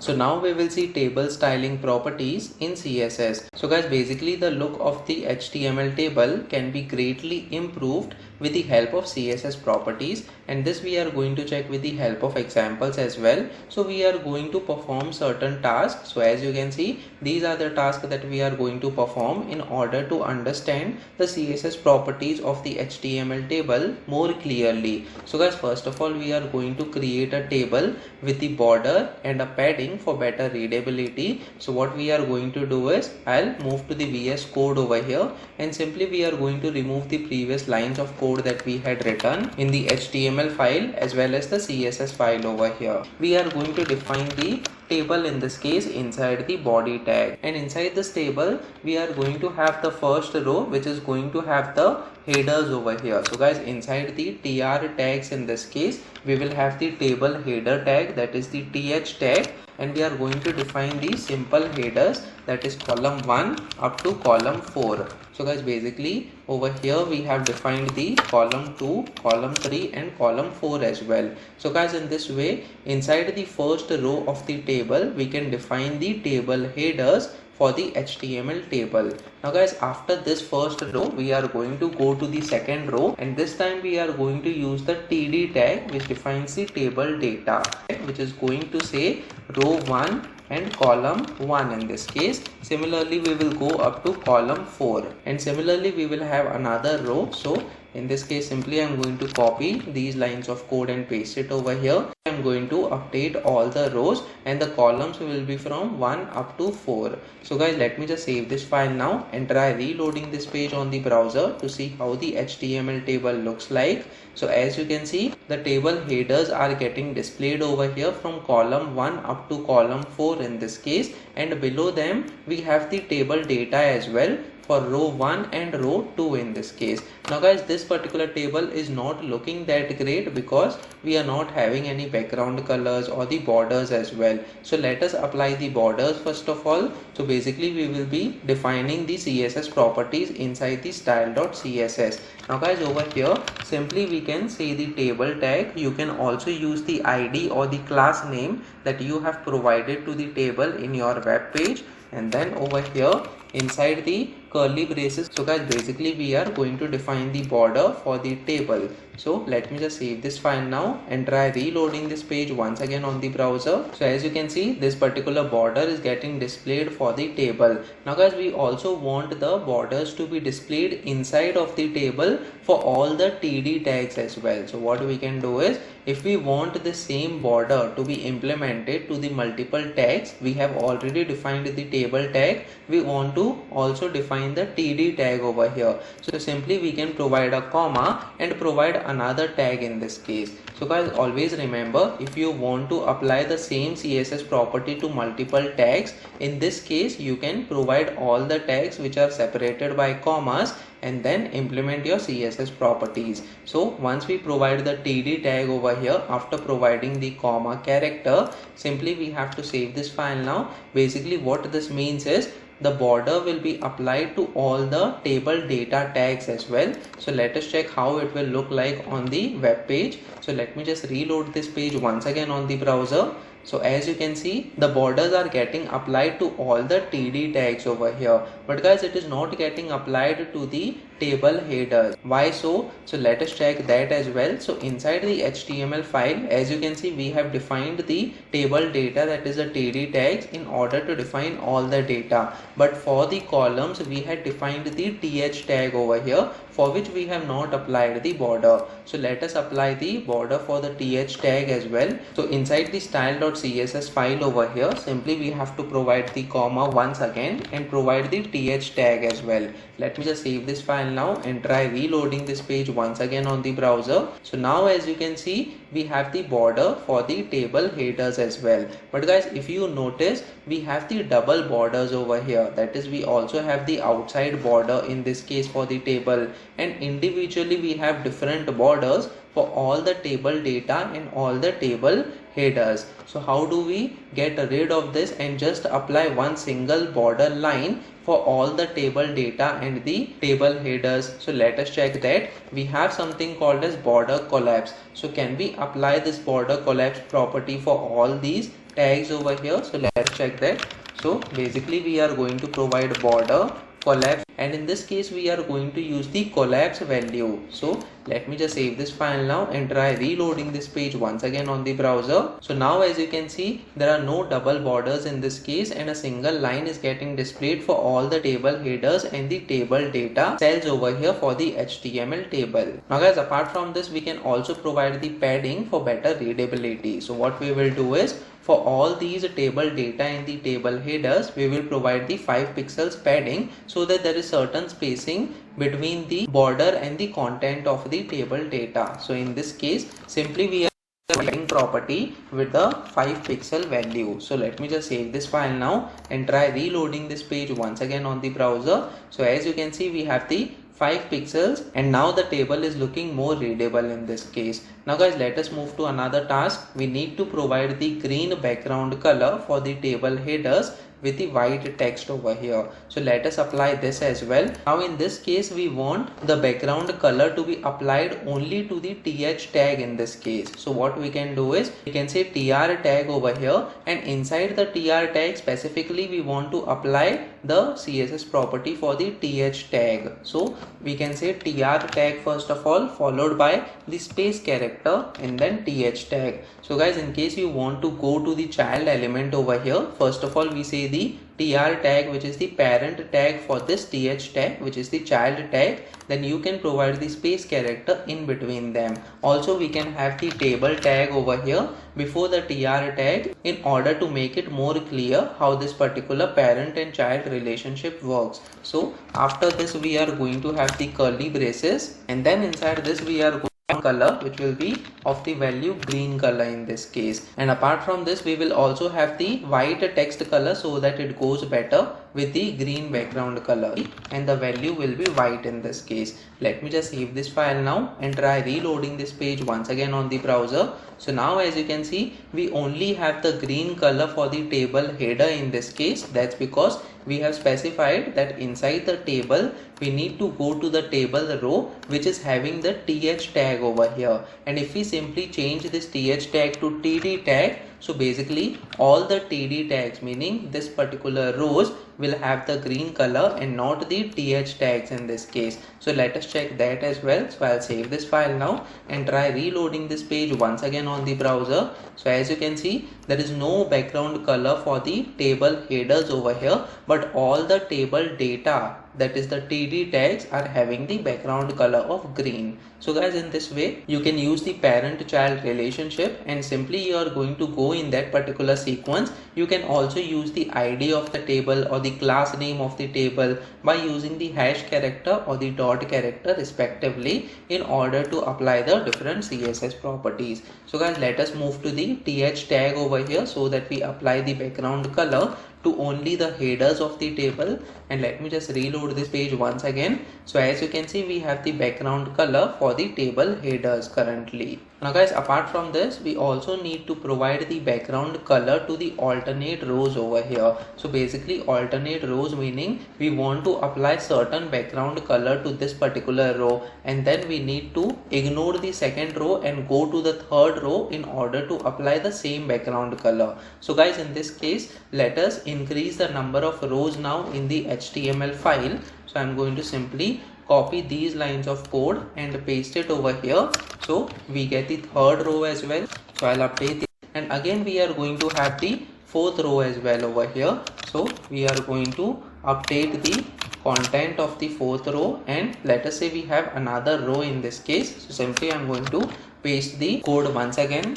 So now we will see table styling properties in CSS. So guys, basically the look of the HTML table can be greatly improved with the help of CSS properties, and this we are going to check with the help of examples as well. So we are going to perform certain tasks. So as you can see, these are the tasks that we are going to perform in order to understand the CSS properties of the HTML table more clearly. So guys, first of all, we are going to create a table with the border and a padding for better readability. So what we are going to do is, I'll move to the VS Code over here, and simply we are going to remove the previous lines of code that we had written in the HTML file as well as the CSS file over here. We are going to define the table in this case inside the body tag, and inside this table we are going to have the first row which is going to have the headers over here. So guys, inside the tr tags in this case we will have the table header tag, that is the th tag, and we are going to define the simple headers, that is column 1 up to column 4. So guys, basically over here we have defined the column 2, column 3 and column 4 as well. So guys, in this way inside the first row of the table we can define the table headers for the HTML table. Now guys, after this first row we are going to go to the second row, and this time we are going to use the td tag which defines the table data, which is going to say row 1 and column 1 in this case. Similarly we will go up to column 4, and similarly we will have another row. So in this case simply I am going to copy these lines of code and paste it over here. I am going to update all the rows, and the columns will be from 1 up to 4. So guys, let me just save this file now and try reloading this page on the browser to see how the HTML table looks like. So as you can see, the table headers are getting displayed over here from column 1 up to column 4 in this case, and below them we have the table data as well for row 1 and row 2 in this case. Now guys, this particular table is not looking that great because we are not having any background colors or the borders as well. So let us apply the borders first of all. So basically we will be defining the CSS properties inside the style.css. Now guys, over here simply we can say the table tag. You can also use the ID or the class name that you have provided to the table in your web page, and then over here inside the curly braces. So guys, basically we are going to define the border for the table. So let me just save this file now and try reloading this page once again on the browser. So as you can see, this particular border is getting displayed for the table. Now guys, we also want the borders to be displayed inside of the table for all the td tags as well. So what we can do is, if we want the same border to be implemented to the multiple tags, we have already defined the table tag, we want to also define the td tag over here. So simply we can provide a comma and provide another tag in this case. So guys, always remember, if you want to apply the same CSS property to multiple tags, in this case you can provide all the tags which are separated by commas and then implement your CSS properties. So once we provide the td tag over here after providing the comma character, simply we have to save this file now. Basically what this means is, the border will be applied to all the table data tags as well. So let us check how it will look like on the web page. So let me just reload this page once again on the browser. So as you can see, the borders are getting applied to all the td tags over here, but guys, it is not getting applied to the table headers. Why so? So let us check that as well. So inside the HTML file, as you can see, we have defined the table data, that is the td tags, in order to define all the data. But for the columns we had defined the th tag over here, for which we have not applied the border. So let us apply the border for the th tag as well. So inside the style.css file over here, simply we have to provide the comma once again and provide the th tag as well. Let me just save this file now and try reloading this page once again on the browser. So now as you can see, we have the border for the table headers as well. But guys, if you notice, we have the double borders over here, that is we also have the outside border in this case for the table, and individually we have different borders for all the table data and all the table headers. So how do we get rid of this and just apply one single border line for all the table data and the table headers? So let us check that. We have something called as border collapse. So can we apply this border collapse property for all these tags over here. So let's check that. So basically we are going to provide border, collapse, and in this case we are going to use the collapse value. So let me just save this file now and try reloading this page once again on the browser. So now as you can see, there are no double borders in this case, and a single line is getting displayed for all the table headers and the table data cells over here for the HTML table. Now guys, apart from this, we can also provide the padding for better readability. So what we will do is, for all these table data and the table headers, we will provide the 5 pixels padding so that there is certain spacing between the border and the content of the table data. So in this case, simply we are padding property with the 5 pixel value. So let me just save this file now and try reloading this page once again on the browser. So as you can see, we have the 5 pixels, and now the table is looking more readable in this case. Now guys, let us move to another task. We need to provide the green background color for the table headers with the white text over here. So let us apply this as well. Now in this case, we want the background color to be applied only to the th tag in this case. So what we can do is, we can say tr tag over here, and inside the tr tag specifically we want to apply the CSS property for the th tag. So we can say tr tag first of all, followed by the space character and then th tag. So guys, in case you want to go to the child element over here, first of all we say the tr tag, which is the parent tag for this th tag, which is the child tag. Then you can provide the space character in between them. Also we can have the table tag over here before the tr tag, in order to make it more clear how this particular parent and child relationship works. So after this we are going to have the curly braces, and then inside this we are going color, which will be of the value green color in this case. And apart from this, we will also have the white text color so that it goes better with the green background color, and the value will be white in this case. Let me just save this file now and try reloading this page once again on the browser. So now as you can see, we only have the green color for the table header in this case. That's because we have specified that inside the table we need to go to the table row which is having the th tag over here. And if we simply change this th tag to td tag, so basically all the td tags, meaning this particular rows, will have the green color and not the th tags in this case. So let us check that as well. So I'll save this file now and try reloading this page once again on the browser. So as you can see, there is no background color for the table headers over here, but all the table data, that is the td tags, are having the background color of green. So guys, in this way you can use the parent child relationship, and simply you are going to go in that particular sequence. You can also use the id of the table or the class name of the table by using the hash character or the dot character respectively, in order to apply the different CSS properties. So guys, let us move to the th tag over here so that we apply the background color to only the headers of the table. And let me just reload this page once again. So as you can see, we have the background color for the table headers currently. Now guys, apart from this, we also need to provide the background color to the alternate rows over here. So basically alternate rows meaning we want to apply certain background color to this particular row, and then we need to ignore the second row and go to the third row in order to apply the same background color. So guys, in this case, let us increase the number of rows now in the HTML file. So I'm going to simply copy these lines of code and paste it over here, so we get the third row as well. So I'll update it, and again we are going to have the fourth row as well over here. So we are going to update the content of the fourth row, and let us say we have another row in this case. So simply I'm going to paste the code once again.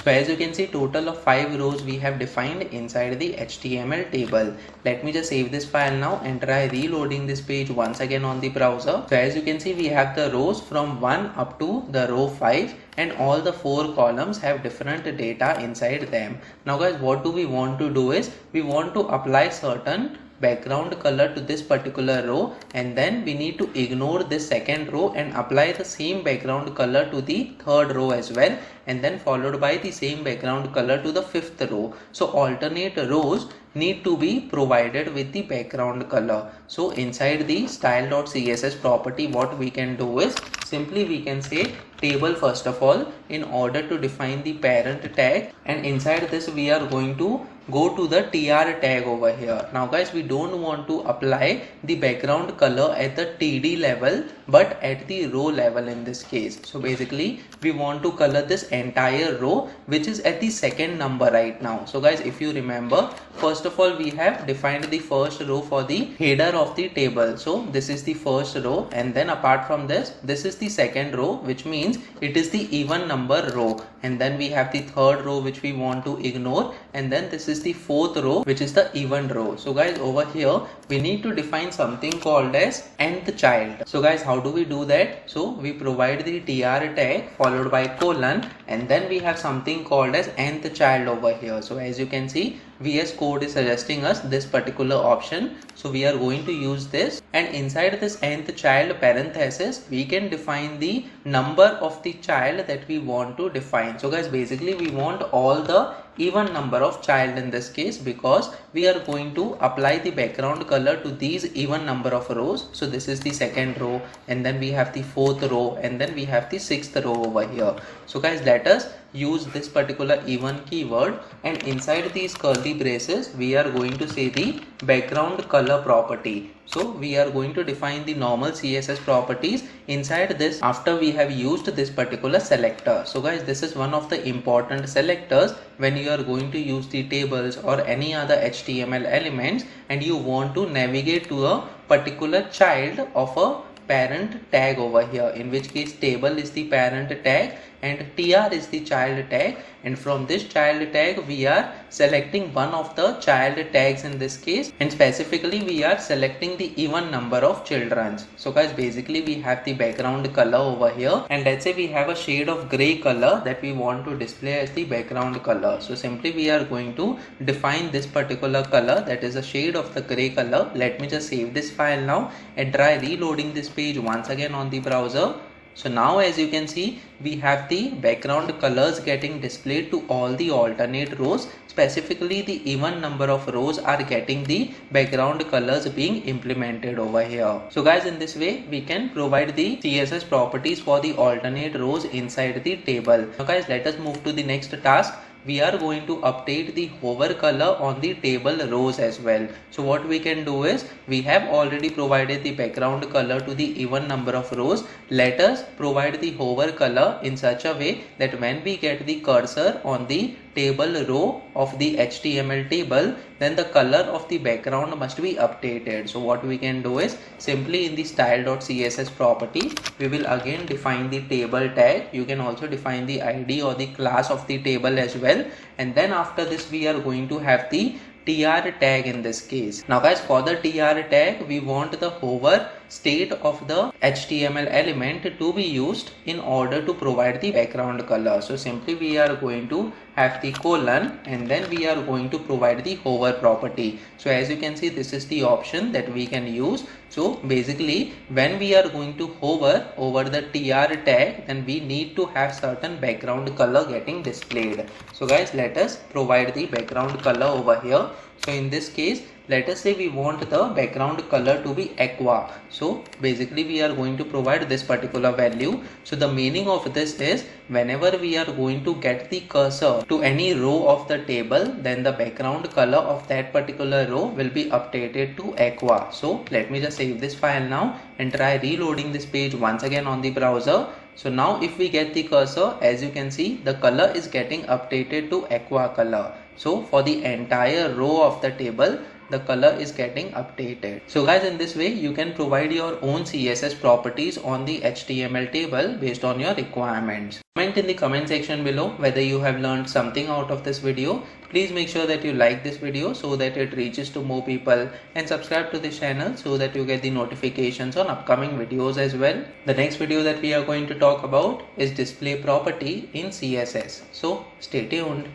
So as you can see, total of 5 rows we have defined inside the HTML table. Let me just save this file now and try reloading this page once again on the browser. So as you can see, we have the rows from 1 up to the row 5, and all the 4 columns have different data inside them. Now guys, what do we want to do is, we want to apply certain background color to this particular row, and then we need to ignore this second row and apply the same background color to the third row as well, and then followed by the same background color to the fifth row. So alternate rows need to be provided with the background color. So inside the style.css property, what we can do is, simply we can say table first of all in order to define the parent tag, and inside this we are going to go to the tr tag over here. Now guys, we don't want to apply the background color at the td level but at the row level in this case. So basically we want to color this entire row which is at the second number right now. So guys, if you remember, first of all we have defined the first row for the header of the table. So this is the first row, and then apart from this is the second row, which means it is the even number row, and then we have the third row which we want to ignore, and then this is the fourth row which is the even row. So guys, over here we need to define something called as nth child. So guys, how do we do that? So we provide the tr tag followed by colon, and then we have something called as nth child over here. So as you can see, VS Code is suggesting us this particular option, so we are going to use this, and inside this nth child parenthesis we can define the number of the child that we want to define. So guys, basically we want all the even number of child in this case, because we are going to apply the background color to these even number of rows. So this is the second row, and then we have the fourth row, and then we have the sixth row over here. So guys, let us use this particular even keyword, and inside these curly braces we are going to say the background color property. So we are going to define the normal CSS properties inside this after we have used this particular selector. So guys, this is one of the important selectors when you are going to use the tables or any other HTML elements and you want to navigate to a particular child of a parent tag over here, in which case table is the parent tag and tr is the child tag, and from this child tag we are selecting one of the child tags in this case, and specifically we are selecting the even number of children. So guys, basically we have the background color over here, and let's say we have a shade of gray color that we want to display as the background color. So simply we are going to define this particular color, that is a shade of the gray color. Let me just save this file now and try reloading this page once again on the browser. So now as you can see, we have the background colors getting displayed to all the alternate rows. Specifically the even number of rows are getting the background colors being implemented over here. So guys, in this way we can provide the CSS properties for the alternate rows inside the table. Now guys, let us move to the next task. We are going to update the hover color on the table rows as well. So what we can do is, we have already provided the background color to the even number of rows. Let us provide the hover color in such a way that when we get the cursor on the table row of the HTML table, then the color of the background must be updated. So what we can do is, simply in the style.css property, we will again define the table tag. You can also define the ID or the class of the table as well, and then after this we are going to have the tr tag in this case. Now guys, for the tr tag we want the hover state of the HTML element to be used in order to provide the background color. So simply we are going to have the colon, and then we are going to provide the hover property. So as you can see, this is the option that we can use. So basically when we are going to hover over the tr tag, then we need to have certain background color getting displayed. So guys, let us provide the background color over here. So in this case, let us say we want the background color to be aqua. So basically we are going to provide this particular value. So the meaning of this is, whenever we are going to get the cursor to any row of the table, then the background color of that particular row will be updated to aqua. So let me just save this file now and try reloading this page once again on the browser. So now if we get the cursor, as you can see, the color is getting updated to aqua color. So for the entire row of the table, the color is getting updated. So guys, in this way you can provide your own CSS properties on the HTML table based on your requirements. Comment in the comment section below whether you have learned something out of this video. Please make sure that you like this video so that it reaches to more people, and subscribe to this channel so that you get the notifications on upcoming videos as well. The next video that we are going to talk about is display property in CSS. So stay tuned.